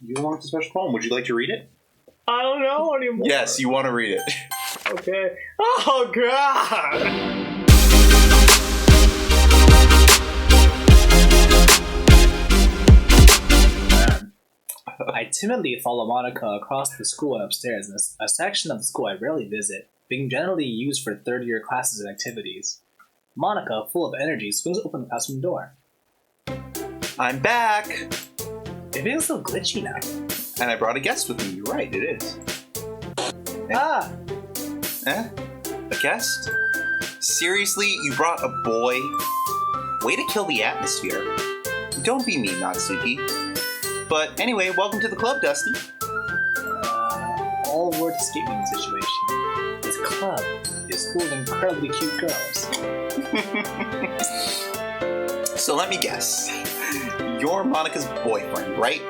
You want a special poem. Would you like to read it? I don't know anymore. Yes, you want to read it. Okay. Oh, God! I timidly follow Monica across the school and upstairs in a section of the school I rarely visit, being generally used for third-year classes and activities. Monica, full of energy, swings open the classroom door. I'm back! It feels so glitchy now. And I brought a guest with me. You're right, it is. Ah! A guest? Seriously, you brought a boy? Way to kill the atmosphere. Don't be mean, Natsuki. But anyway, welcome to the club, Dusty. All words escape me in this situation. This club is full of incredibly cute girls. So let me guess. You're Monica's boyfriend, right?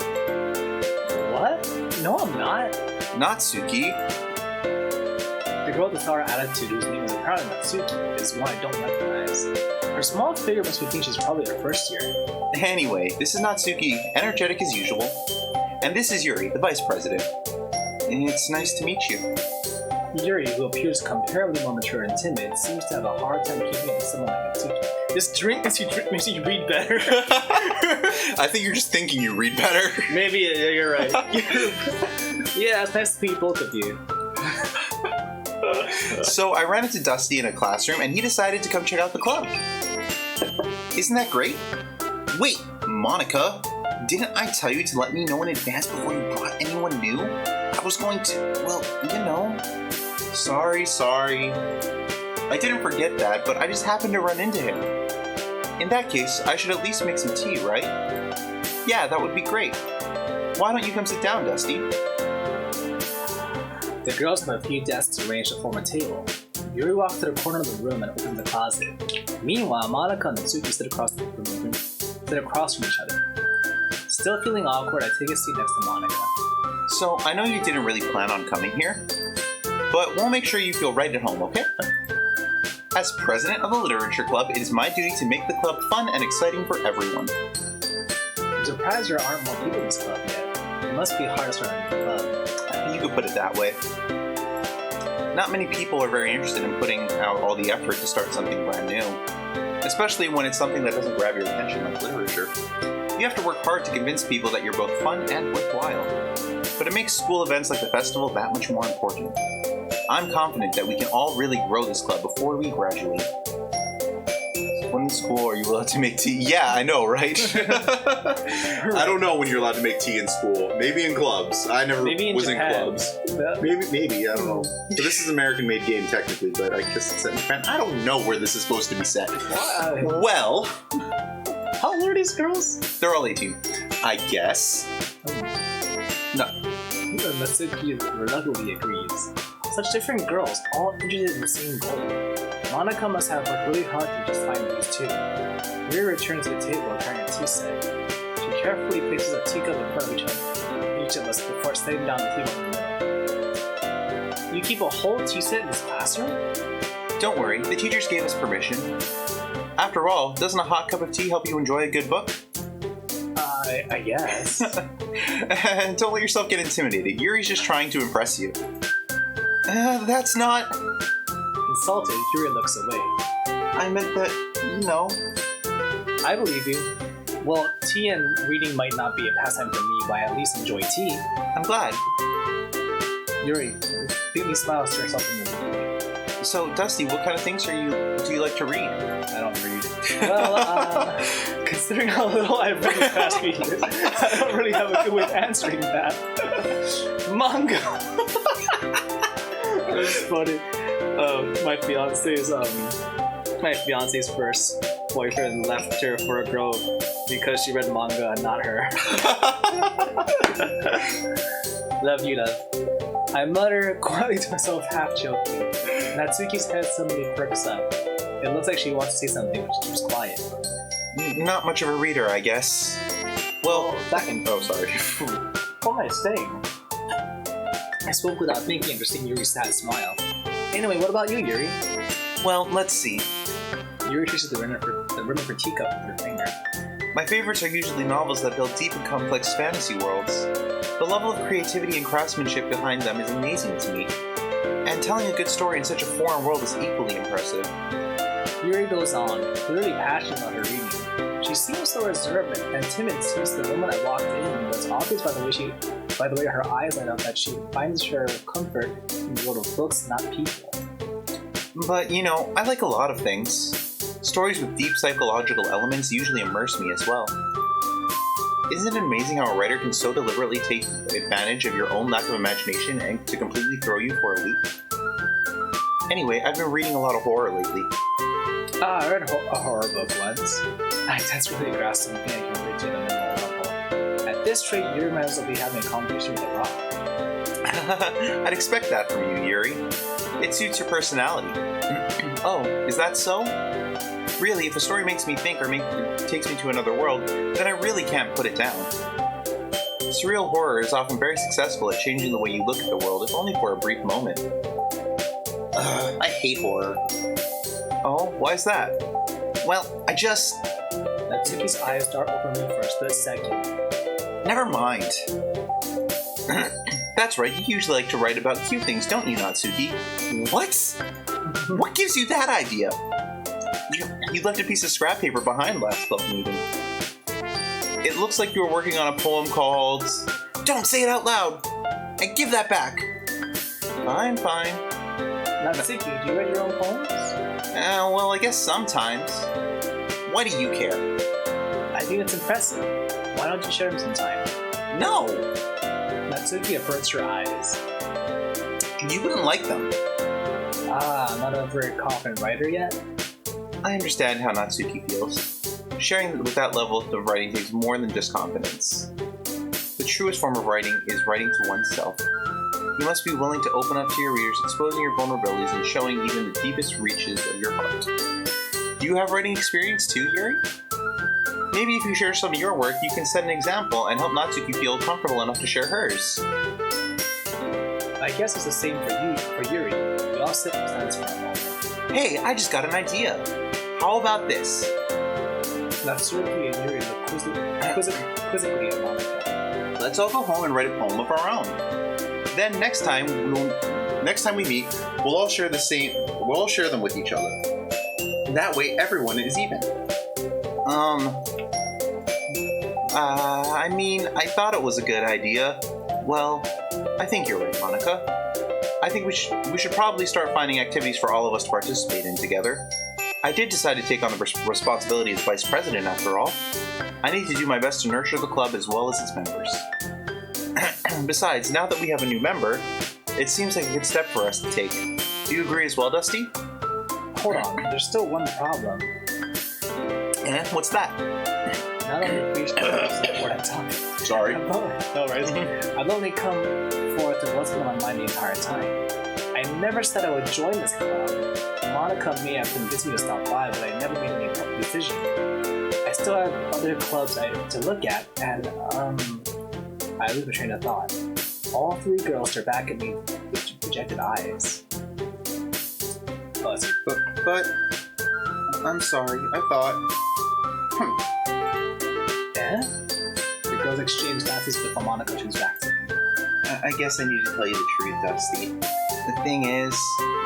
What? No, I'm not. Natsuki? The girl with the sour attitude, whose name is apparently Natsuki, is one I don't recognize. Her small figure makes me think she's probably her first year. Anyway, this is Natsuki, energetic as usual. And this is Yuri, the vice president. It's nice to meet you. Yuri, who appears comparably more mature and timid, seems to have a hard time keeping up with someone like Natsuki. This drink makes you read better. I think you're just thinking you read better. Maybe, you're right. Yeah, it's nice to meet both of you. So I ran into Dusty in a classroom and he decided to come check out the club. Isn't that great? Wait, Monica, didn't I tell you to let me know in advance before you brought anyone new? I was going to, well, you know. Sorry. I didn't forget that, but I just happened to run into him. In that case, I should at least make some tea, right? Yeah, that would be great. Why don't you come sit down, Dusty? The girls have a few desks arranged to form a table. Yuri walks to the corner of the room and opens the closet. Meanwhile, Monica and Natsuki sit across from each other. Still feeling awkward, I take a seat next to Monica. So, I know you didn't really plan on coming here, but we'll make sure you feel right at home, okay? As president of the Literature Club, it is my duty to make the club fun and exciting for everyone. I'm surprised there aren't more people in this club yet. It must be hard to start a new club. You could put it that way. Not many people are very interested in putting out all the effort to start something brand new. Especially when it's something that doesn't grab your attention like literature. You have to work hard to convince people that you're both fun and worthwhile. But it makes school events like the festival that much more important. I'm confident that we can all really grow this club before we graduate. When in school are you allowed to make tea? Yeah, I know, right? I don't know when you're allowed to make tea in school. Maybe in clubs. I never was in clubs. Yeah. Maybe, I don't know. But this is an American-made game technically, but I guess it's set in Japan. I don't know where this is supposed to be set. What? Well, how old are these girls? they're all 18. I guess. No. Natsuki reluctantly agrees. Such different girls, all interested in the same goal. Monica must have worked really hard to just find these two. Yuri returns to the table carrying a tea set. She carefully places a teacup in front of each of us before setting down the table in the middle. You keep a whole tea set in this classroom? Don't worry, the teachers gave us permission. After all, doesn't a hot cup of tea help you enjoy a good book? I guess. And don't let yourself get intimidated. Yuri's just trying to impress you. That's not... Insulted, Yuri looks away. I meant that, you know... I believe you. Well, tea and reading might not be a pastime for me, but I at least enjoy tea. I'm glad. Yuri completely smiles to herself in the mirror. So, Dusty, what kind of things do you like to read? I don't read. Well, considering how little I've read in the past few years, I don't really have a good way of answering that. Manga! That's funny. My fiance's first boyfriend left her for a girl because she read manga and not her. Love you, love. I mutter quietly to myself, half joking. Natsuki's head suddenly perks up. It looks like she wants to say something, but she keeps quiet. Not much of a reader, I guess. Well, oh, sorry. What am I saying? I spoke without thinking after seeing Yuri's sad smile. Anyway, what about you, Yuri? Well, let's see. Yuri traces the rim of her teacup with her finger. My favorites are usually novels that build deep and complex fantasy worlds. The level of creativity and craftsmanship behind them is amazing to me, and telling a good story in such a foreign world is equally impressive. Yuri goes on, clearly passionate about her reading. She seems so reserved and timid since the moment I walked in, but it's obvious by the way her eyes light up that she finds her comfort in the world of books, not people. But, I like a lot of things. Stories with deep psychological elements usually immerse me as well. Isn't it amazing how a writer can so deliberately take advantage of your own lack of imagination and to completely throw you for a loop? Anyway, I've been reading a lot of horror lately. I read a horror book once. I desperately grasped something I can relate to at a minimal level. At this rate, Yuri might as well be having a conversation with a rock. I'd expect that from you, Yuri. It suits your personality. Oh, is that so? Really, if a story makes me think or takes me to another world, then I really can't put it down. Surreal horror is often very successful at changing the way you look at the world, if only for a brief moment. I hate horror. Oh, why is that? Well, I just... Natsuki's eyes dart over me for a split second. Never mind. That's right, you usually like to write about cute things, don't you, Natsuki? What? What gives you that idea? You left a piece of scrap paper behind last club meeting. It looks like you were working on a poem called... Don't say it out loud! And give that back! Fine. Natsuki, do you write your own poems? Well, I guess sometimes. Why do you care? I think it's impressive. Why don't you share them sometime? No! Natsuki averts her eyes. You wouldn't like them. I'm not a very confident writer yet. I understand how Natsuki feels. Sharing with that level of writing takes more than just confidence. The truest form of writing is writing to oneself. You must be willing to open up to your readers, exposing your vulnerabilities and showing even the deepest reaches of your heart. Do you have writing experience too, Yuri? Maybe if you share some of your work, you can set an example and help Natsuki feel comfortable enough to share hers. I guess it's the same for Yuri. We all sit in silence for a moment. Hey, I just got an idea. How about this? Natsuki and Yuri look quizzically at Monica. Let's all go home and write a poem of our own. Then next time we meet, we'll all share them with each other. That way everyone is even. I thought it was a good idea. Well, I think you're right, Monica. I think we should probably start finding activities for all of us to participate in together. I did decide to take on the responsibility as vice president after all. I need to do my best to nurture the club as well as its members. Besides, now that we have a new member, it seems like a good step for us to take. Do you agree as well, Dusty? Hold on, there's still one problem. What's that? Now that we've reached the important topic. Sorry. No worries. I've only come forth with what's been on my mind the entire time. I never said I would join this club. Monica may have convinced me to stop by, but I never made any public decision. I still have other clubs to look at, and I lose my train of thought. All three girls stare back at me with projected eyes. But I'm sorry. I thought. The girls exchange glances before Monica turns back to me. I guess I need to tell you the truth, Dusty. The thing is,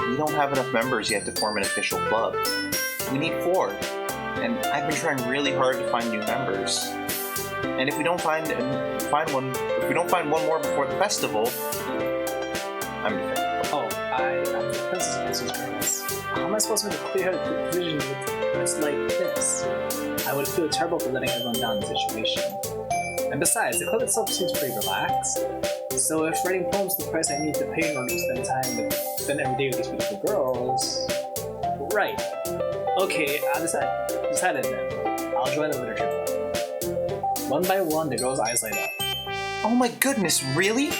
we don't have enough members yet to form an official club. We need 4, and I've been trying really hard to find new members. And if we don't find one more before the festival, I'm defeated. Oh, I'm defensive against these girls. How am I supposed to make a clear-headed decision when it's like this? I would feel terrible for letting everyone down in the situation. And besides, the club itself seems pretty relaxed. So if writing poems is the price I need to pay in order to spend every day with these beautiful girls... Right. Okay, I decided then. I'll join the literature club. One by one, the girls' eyes light up. Oh my goodness, really?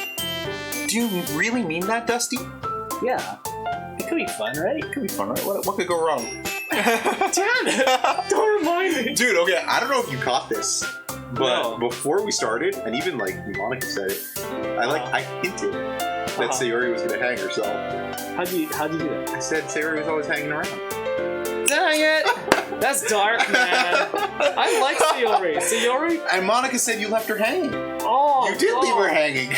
Do you really mean that, Dusty? Yeah. It could be fun, right? It could be fun, right? What could go wrong? Damn it! Don't remind me! Dude, okay, I don't know if you caught this, but No. before we started, and even like Monica said it, I hinted that Sayori was gonna hang herself. How'd you do that? I said Sayori was always hanging around. Dang it! That's dark, man. I like Sayori. Sayori? And Monica said you left her hanging. Oh, You did leave her hanging.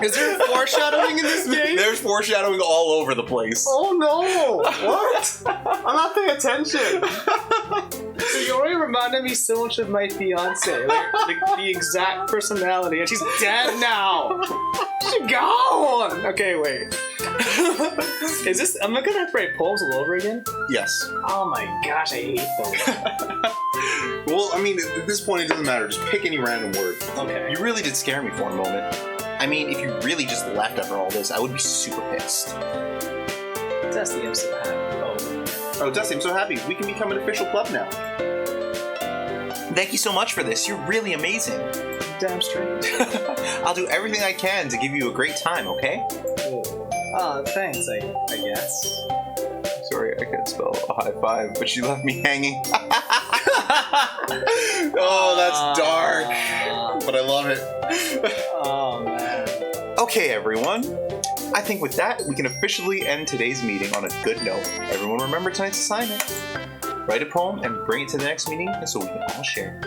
Is there foreshadowing in this game? There's foreshadowing all over the place. Oh no! What? I'm not paying attention. Sayori reminded me so much of my fiance, like the exact personality, and she's dead now. She's gone. Okay, wait. Is this? Am I gonna have to write poems all over again? Yes. Oh my gosh, I hate those. Well, I mean, at this point, it doesn't matter. Just pick any random word. Okay. You really did scare me for a moment. I mean, if you really just left after all this, I would be super pissed. Dusty, I'm so happy. Oh, Dustin, I'm so happy. We can become an official club now. Thank you so much for this. You're really amazing. Damn straight. I'll do everything I can to give you a great time, okay? Oh, thanks, I guess. Sorry, I can't spell a high five, but she left me hanging. Oh, that's dark. But I love it. Oh, man. Okay, everyone. I think with that, we can officially end today's meeting on a good note. Everyone remember tonight's assignment. Write a poem and bring it to the next meeting so we can all share.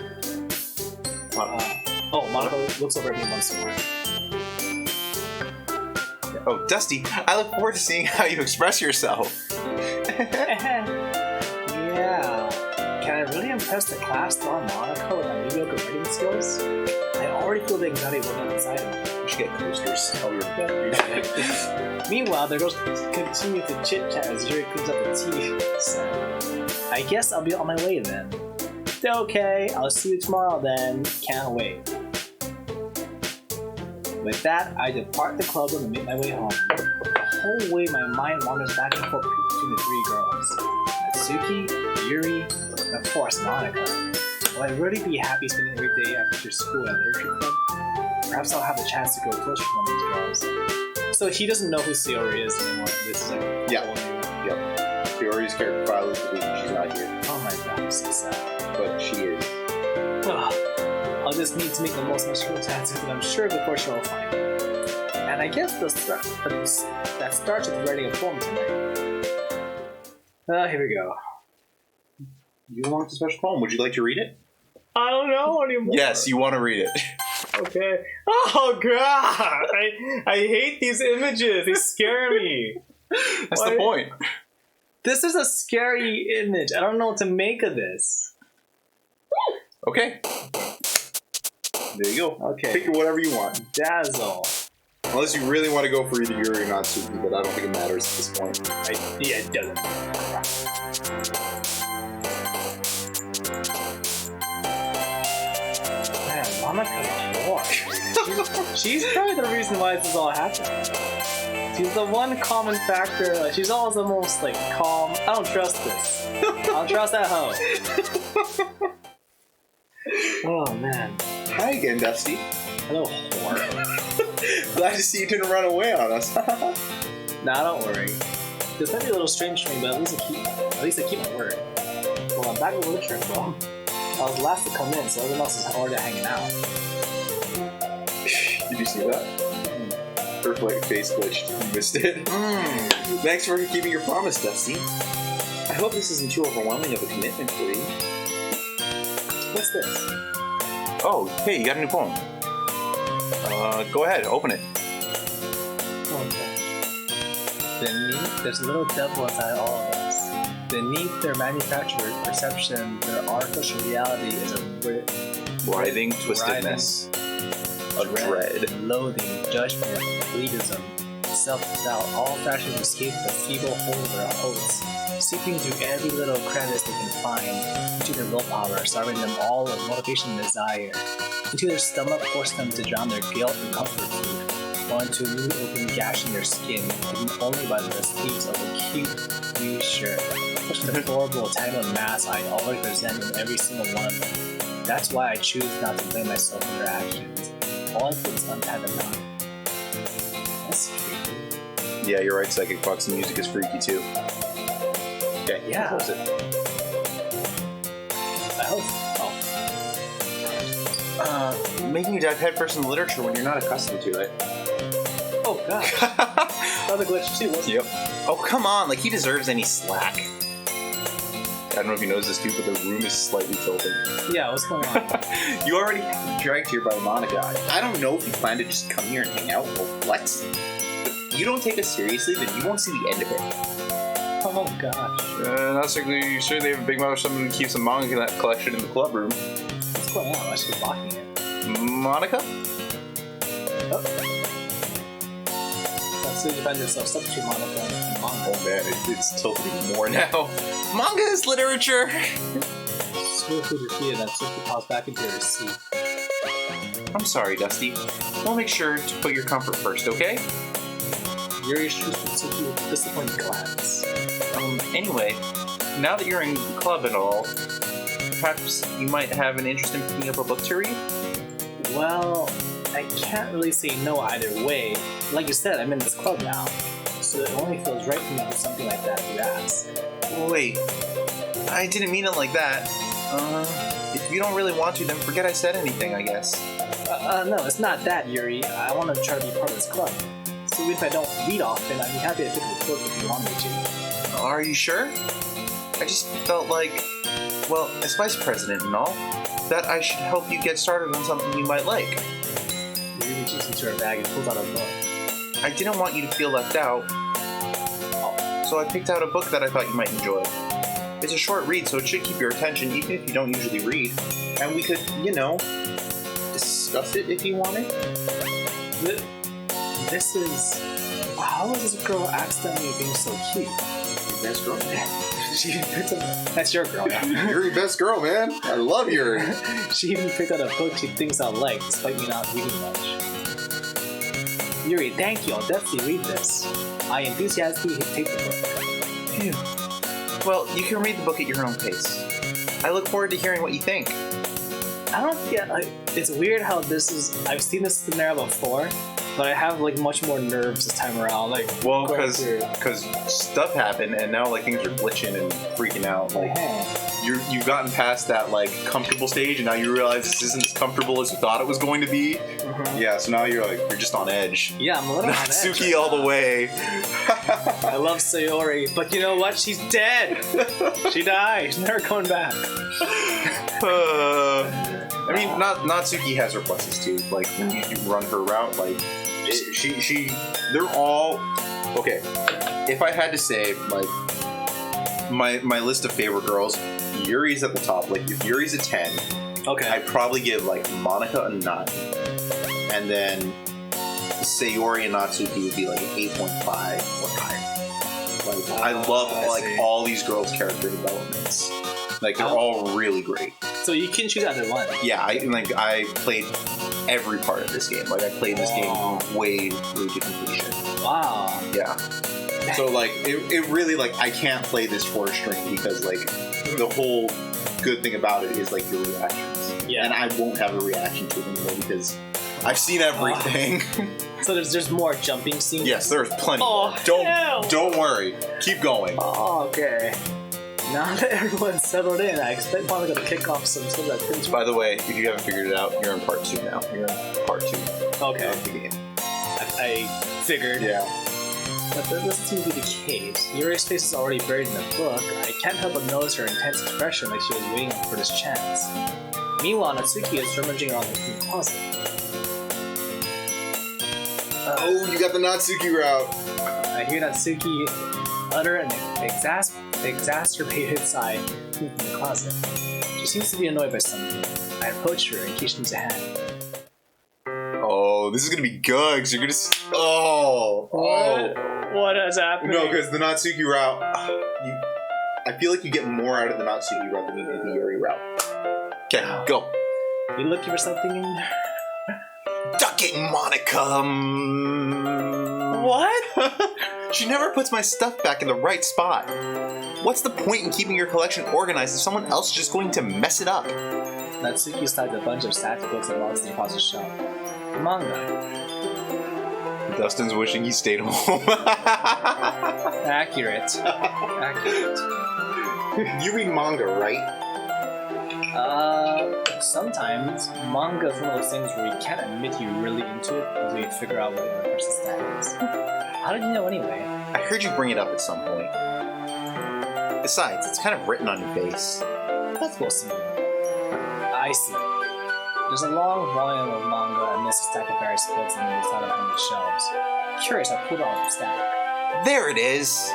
Monica looks over at me once more. Oh, Dusty, I look forward to seeing how you express yourself. Yeah. Can I really impress the class star Monica with my mediocre writing skills? I already feel the anxiety working inside of me. We should get posters. Oh, you're better. Meanwhile, the girls continue to chit-chat as Yuri cleans up the tea set. I guess I'll be on my way then. Okay, I'll see you tomorrow then. Can't wait. With that, I depart the club and make my way home. The whole way, my mind wanders back and forth between the three girls. Natsuki, Yuri, and of course, Monica. Will I really be happy spending every day after school at Literature Club? Perhaps I'll have the chance to grow closer to one of these girls. So he doesn't know who Sayori is anymore. This is like Yep. Sayori's character file is deleted. She's not here. Oh my god, I'm so sad. But she is. Ugh. I'll just need to make the most of my circumstances, but I'm sure before she will find me. And I guess that starts with writing a poem tonight. Here we go. You want a special poem? Would you like to read it? I don't know anymore. Yes, you want to read it. Okay. Oh god! I hate these images. They scare me. That's the point. This is a scary image. I don't know what to make of this. Okay. There you go. Okay. Pick whatever you want. Dazzle. Unless you really want to go for either Yuri or Natsuki, but I don't think it matters at this point. Yeah, it doesn't. Man, Monica Clark. She's probably the reason why this is all happening. She's the one common factor. Like, she's always the most like calm. I don't trust this. I don't trust that hoe. Oh man. Hi again, Dusty. Hello, whore. Glad to see you didn't run away on us. Nah, don't worry. This might be a little strange for me, but at least I keep my word. Well, I'm back with Literature Club. I was last to come in, so everyone else is already hanging out. Did you see that? Her face glitched. You missed it. Thanks for keeping your promise, Dusty. I hope this isn't too overwhelming of a commitment for you. What's this? Oh, hey, you got a new poem. Go ahead, open it. Okay. There's a little devil inside all of us. Beneath their manufactured perception, their artificial reality is a Writhing twistedness of dread. Loathing, judgment, elitism, self-doubt, all factors escape the feeble hold of their hosts, seeping through every little crevice they can find, into their willpower, starving them all of motivation and desire, into their stomach, forcing them to drown their guilt and comfort food, or into a newly open gash in their skin, hidden only by the sleeves of a cute new shirt, such an adorable tangled mass I always resent in every single one of them. That's why I choose not to blame myself for their actions. All I do is untie the knot. That's freaky. Yeah, you're right, Psychic Fox. The music is freaky too. Okay, Yeah. close it. I hope. Oh. Making you dive headfirst in literature when you're not accustomed to it. Oh god. That was a glitch too, wasn't it? Yep. Oh, come on. Like, he deserves any slack. I don't know if you noticed this too, but the room is slightly tilted. Yeah, what's going on? You already dragged here by Monica. I don't know if you plan to just come here and hang out or what. But if you don't take us seriously, then you won't see the end of it. Oh gosh. Not strictly. You sure they have a big mouth or someone who keeps a manga collection in the club room? What's going on? Why is she blocking it? Monica? Oh. So you find yourself stuck between Monica and manga. Oh man, it's tilted even more now. Manga is literature! Swiftly defeated and swiftly tossed back into her seat. I'm sorry, Dusty. We'll make sure to put your comfort first, okay? Yuri shoots Mitsuki with a disappointed glance. Anyway, now that you're in the club and all, perhaps you might have an interest in picking up a book to read? Well, I can't really say no either way. Like you said, I'm in this club now, so it only feels right for me to do something like that if you ask. Wait, I didn't mean it like that. If you don't really want to, then forget I said anything, I guess. No, it's not that, Yuri. I want to try to be part of this club. So even if I don't read often, I'd be happy to pick up a book if you want me to. Are you sure? I just felt like, well, as vice president and all, that I should help you get started on something you might like. Yuri reaches into her bag and pulls out a book. I didn't want you to feel left out, so I picked out a book that I thought you might enjoy. It's a short read, so it should keep your attention even if you don't usually read. And we could, discuss it if you wanted. This is... How is this girl accidentally being so cute? Your best girl. She even picked up... That's your girl, yeah. You're your best girl, man. I love Yuri. She even picked out a book she thinks I'll like, despite me not reading much. Yuri, thank you. I'll definitely read this. I enthusiastically take the book. Phew. Well, you can read the book at your own pace. I look forward to hearing what you think. I don't get... it's weird how this is... I've seen this scenario before, but I have much more nerves this time around. Well, because stuff happened, and now things are glitching and freaking out. You've gotten past that comfortable stage, and now you realize this isn't as comfortable as you thought it was going to be. Mm-hmm. Yeah, so now you're just on edge. Yeah, I'm a little on edge. Natsuki all the way. I love Sayori, but you know what? She's dead. She died. She's never coming back. I mean, Natsuki has her pluses too. When you run her route, they're all okay. If I had to say, my list of favorite girls, Yuri's at the top. If Yuri's a 10, okay, I'd probably give Monica a 9, and then Sayori and Natsuki would be an 8.5 or higher. I love all these girls' character developments. They're all really great. So you can choose either one. Yeah, I played every part of this game. I played this game way through to completion. Wow. Yeah. So it really I can't play this 4-string because the whole good thing about it is your reactions. Yeah. And I won't have a reaction to it anymore because I've seen everything. So there's more jumping scenes? Yes, there's plenty. Oh, don't worry. Keep going. Oh, okay. Now that everyone's settled in, I expect Monica to kick off some of that things. By the way, if you haven't figured it out, you're in part 2 now. You're in part 2. Okay. Of the game. I figured. Yeah. But that doesn't seem to be the case. Yuri's face is already buried in the book. I can't help but notice her intense expression like she was waiting for this chance. Meanwhile, Natsuki is rummaging around the closet. Oh, you got the Natsuki route. I hear Natsuki utter an exacerbated sigh from the closet. She seems to be annoyed by something. I approach her and she needs a hand. Oh, this is gonna be good because you're gonna. What has happened? No, because the Natsuki route, I feel like you get more out of the Natsuki route than you do the Yuri route. Okay, go. You looking for something in there? Duck it, Monica. What? She never puts my stuff back in the right spot. What's the point in keeping your collection organized if someone else is just going to mess it up? Natsuki slides a bunch of stacked books and logs across the shelf. Manga. Dustin's wishing he stayed home. Accurate. You read manga, right? Sometimes. Manga is one of those things where you can't admit you're really into it until you figure out what the other person's stat is. How did you know anyway? I heard you bring it up at some point. Besides, it's kind of written on your face. That's supposed to mean. I see. There's a long volume of manga amidst a stack of various books on the side of one of the shelves. Curious, I pulled it off the stack. There it is!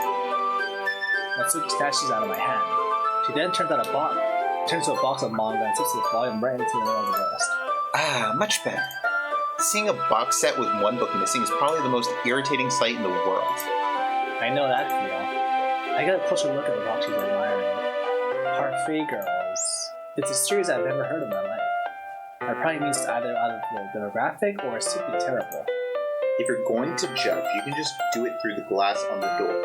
Natsuki snatches out of my hand. She then turns to a box of manga and tips the volume right into the middle of the rest. Ah, much better. Seeing a box set with one book missing is probably the most irritating sight in the world. I know that feel. I get a closer look at the box she's admiring. Parfait Girls. It's a series I've never heard of in my life. That probably means it's either out of the demographic or it's simply terrible. If you're going to judge, you can just do it through the glass on the door.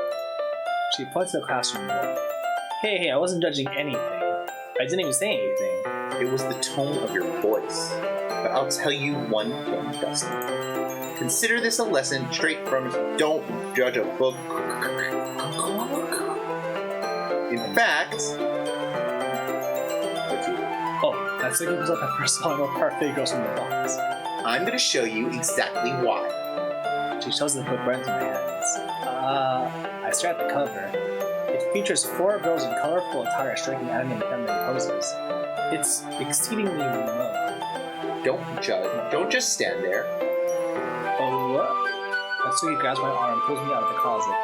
She points to the classroom door. Hey, I wasn't judging anything. I didn't even say anything. It was the tone of your voice. But I'll tell you one thing, Dustin. Consider this a lesson straight from don't judge a book. In fact... Oh, that's like it was up the first volume of Parfait Girls from the box. I'm going to show you exactly why. She shows the book right into my hands. I stare at the cover. It features 4 girls in colorful attire striking anime and feminine poses. It's exceedingly remote. Don't judge. Don't just stand there. Oh, what? Natsuki grabs my arm and pulls me out of the closet.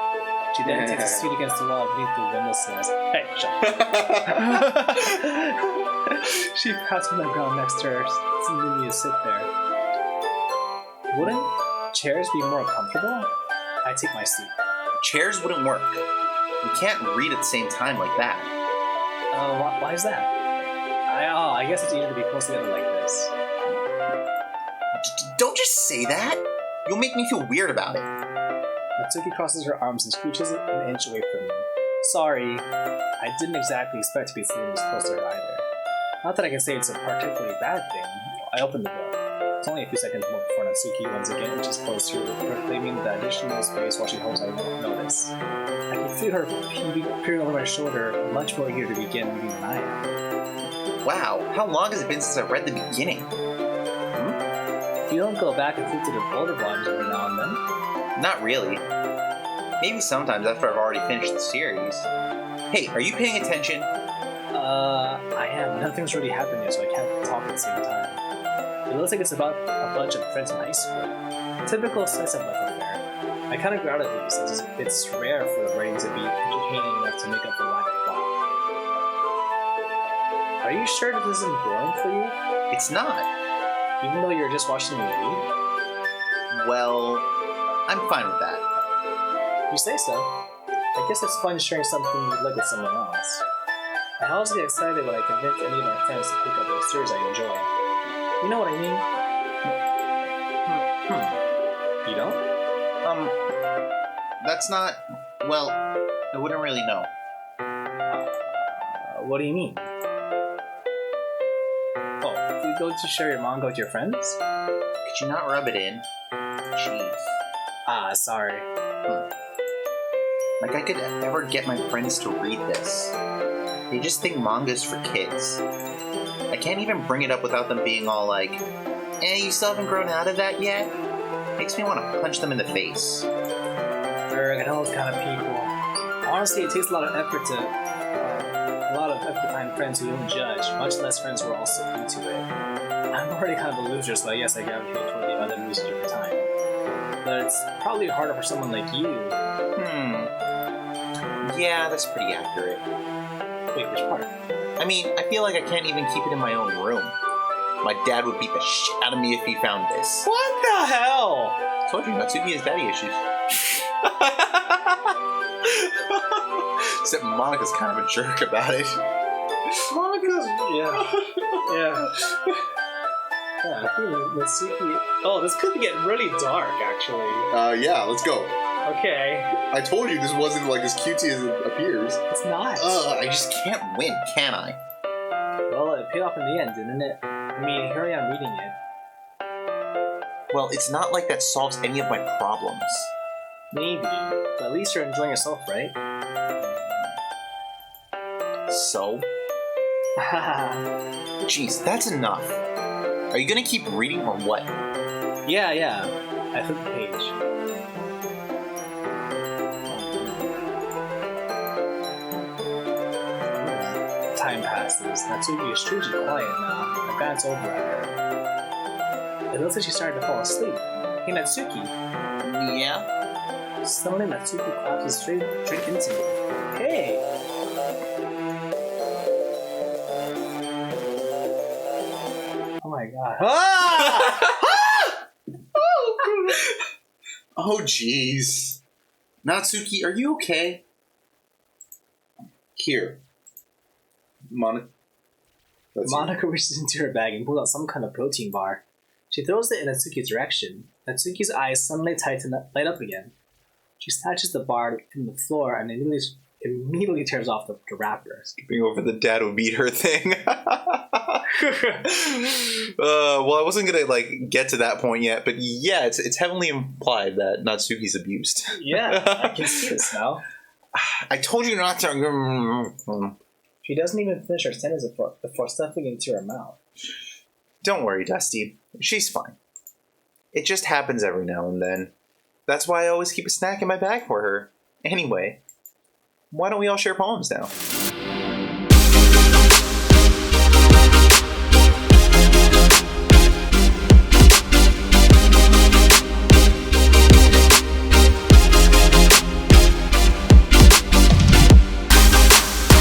She then takes a seat against the wall beneath the windowsills. Hey, shut up. She pats me on the ground next to her, sending me to sit there. Wouldn't chairs be more comfortable? I take my seat. Chairs wouldn't work. You can't read at the same time like that. Why is that? I guess it's easier to be close together like this. Don't just say that! You'll make me feel weird about it. Natsuki crosses her arms and scooches an inch away from me. Sorry, I didn't exactly expect to be sitting this close to her either. Not that I can say it's a particularly bad thing. I opened the book. It's only a few seconds more before Natsuki once again inches closer, proclaiming the additional space while she hopes I won't notice. I can feel her peering over my shoulder, much more eager to begin reading than I am. Wow, how long has it been since I read the beginning? You don't go back and flip to the older volumes every now and then? Not really. Maybe sometimes after I've already finished the series. Hey, are you paying attention? I am. Nothing's really happened yet, so I can't talk at the same time. It looks like it's about a bunch of friends in high school. Typical slice of life affair. I kind of grew out of these, as it's rare for the writing to be entertaining enough to make up for lack of plot. Are you sure that this isn't boring for you? It's not. Even though you're just watching me read? Well, I'm fine with that. You say so. I guess it's fun sharing something you like with someone else. I always get excited when I convince any of my friends to pick up a series I enjoy. You know what I mean? You don't? That's not... Well, I wouldn't really know. What do you mean? Oh, you go to share your manga with your friends? Could you not rub it in? Jeez. Sorry. Like I could ever get my friends to read this. They just think manga's for kids. I can't even bring it up without them being all like, you still haven't grown out of that yet? Makes me want to punch them in the face. I know those kind of people. Honestly, it takes a lot of effort to find friends who don't judge, much less friends who are also into it. I'm already kind of a loser, so I guess I gravitate toward the other losers over time. But it's probably harder for someone like you. Yeah, that's pretty accurate. Wait, which part? I mean, I feel like I can't even keep it in my own room. My dad would beat the shit out of me if he found this. What the hell? I told you, Natsuki has daddy issues. Except Monica's kind of a jerk about it. Monica's... Yeah, I think Natsuki... Oh, this could get really dark, actually. Yeah, let's go. Okay. I told you this wasn't like as cutesy as it appears. It's not. I just can't win, can I? Well, it paid off in the end, didn't it? I mean, here I am reading it. Well, it's not like that solves any of my problems. Maybe, but at least you're enjoying yourself, right? So? Jeez, that's enough. Are you gonna keep reading or what? Yeah. I flipped the page. glasses, Natsuki is strangely quiet now. A glance over at her. It looks like she's starting to fall asleep. Hey, Natsuki. Yeah? Suddenly, Natsuki collapses straight into me. Hey! Oh my god. Ah! Oh, jeez. Natsuki, are you okay? Here. Monica. Monica reaches into her bag and pulls out some kind of protein bar. She throws it in Natsuki's direction. Natsuki's eyes suddenly light up again. She snatches the bar from the floor and immediately tears off the wrapper. Skipping over the dad will beat her thing. Well, I wasn't gonna get to that point yet, but yeah, it's heavily implied that Natsuki's abused. Yeah, I can see this now. I told you not to. She doesn't even finish her sentence before stuffing it into her mouth. Don't worry, Dusty. She's fine. It just happens every now and then. That's why I always keep a snack in my bag for her. Anyway, why don't we all share poems now?